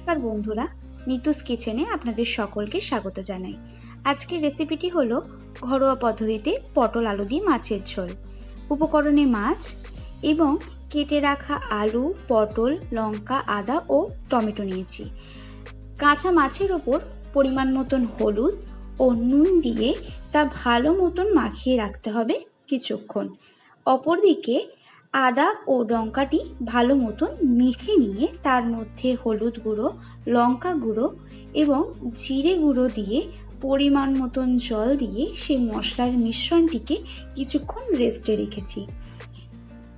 নমস্কার বন্ধুরা, নিতুস কিচেনে আপনাদের সকলকে স্বাগত জানাই। আজকের রেসিপিটি হলো ঘরোয়া পদ্ধতিতে পটল আলু দিয়ে মাছের ঝোল। উপকরণে মাছ এবং কেটে রাখা আলু, পটল, লঙ্কা, আদা ও টমেটো নিয়েছি। কাঁচা মাছের ওপর পরিমাণ মতন হলুদ ও নুন দিয়ে তা ভালো মতন মাখিয়ে রাখতে হবে কিছুক্ষণ। অপরদিকে আদা ও লঙ্কাটি ভালো মতন মেখে নিয়ে তার মধ্যে হলুদ গুঁড়ো, লঙ্কা গুঁড়ো এবং জিরে গুঁড়ো দিয়ে পরিমাণ মতন জল দিয়ে সেই মশলার মিশ্রণটিকে কিছুক্ষণ রেস্টে রেখেছি।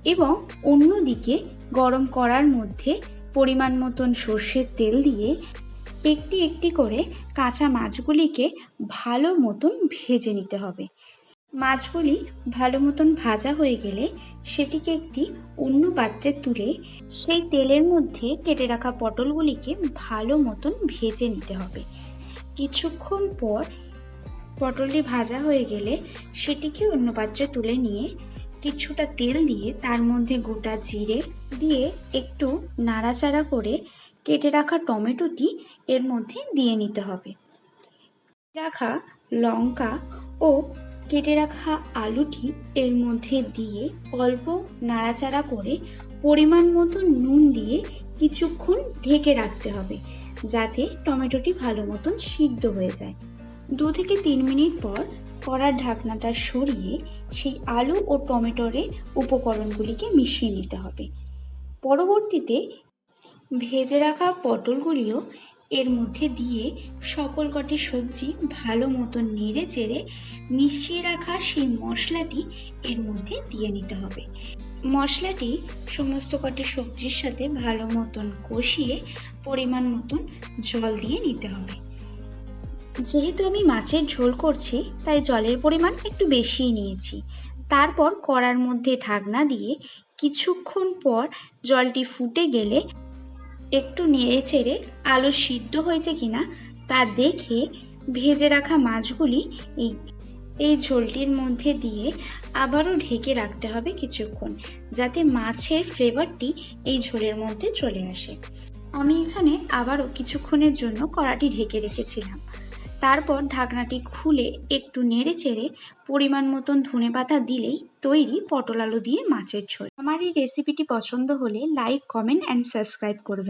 এবং অন্যদিকে গরম কড়ার মধ্যে পরিমাণ মতন সর্ষের তেল দিয়ে একটি একটি করে কাঁচা মাছগুলিকে ভালো মতন ভেজে নিতে হবে। মাছগুলি ভালো মতন ভাজা হয়ে গেলে সেটিকে একটি অন্য পাত্রে তুলে সেই তেলের মধ্যে কেটে রাখা পটলগুলিকে ভালো মতন ভেজে নিতে হবে। কিছুক্ষণ পর পটলটি ভাজা হয়ে গেলে সেটিকে অন্য পাত্রে তুলে নিয়ে কিছুটা তেল দিয়ে তার মধ্যে গোটা জিরে দিয়ে একটু নাড়াচাড়া করে কেটে রাখা টমেটোটি এর মধ্যে দিয়ে নিতে হবে। রাখা লঙ্কা ও কেটে রাখা আলুটি এর মধ্যে দিয়ে অল্প নাড়াচাড়া করে পরিমাণ মতো নুন দিয়ে কিছুক্ষণ ঢেকে রাখতে হবে, যাতে টমেটোটি ভালো মতন সিদ্ধ হয়ে যায়। 2 থেকে 3 মিনিট পর কড়ার ঢাকনাটা সরিয়ে সেই আলু ও টমেটোরে উপকরণগুলিকে মিশিয়ে নিতে হবে। পরবর্তীতে ভেজে রাখা পটলগুলিও এর মধ্যে দিয়ে সকল কটি সবজি ভালো মতন নেড়ে চেড়ে মিশিয়ে রাখা সেই মশলাটি এর মধ্যে দিয়ে নিতে হবে। মশলাটি সমস্ত কটি সবজির সাথে ভালো মতন কষিয়ে পরিমাণ মতন জল দিয়ে নিতে হবে। যেহেতু আমি মাছের ঝোল করছি তাই জলের পরিমাণ একটু বেশিই নিয়েছি। তারপর কড়ার মধ্যে ঢাকনা দিয়ে কিছুক্ষণ পর জলটি ফুটে গেলে একটু নেড়ে চেড়ে আলু সিদ্ধ হয়েছে কিনা তা দেখে ভেজে রাখা মাছগুলি এই ঝোলটির মধ্যে দিয়ে আবারও ঢেকে রাখতে হবে কিছুক্ষণ, যাতে মাছের ফ্লেভারটি এই ঝোলের মধ্যে চলে আসে। আমি এখানে আবারও কিছুক্ষণের জন্য কড়াটি ঢেকে রেখেছিলাম। তারপর ঢাকনাটি খুলে একটু নেড়ে চেড়ে পরিমাণ মতন ধনেপাতা দিলেই তৈরি পটল আলু দিয়ে মাছের ঝোল। আমার এই রেসিপিটি পছন্দ হলে লাইক, কমেন্ট অ্যান্ড সাবস্ক্রাইব করবেন।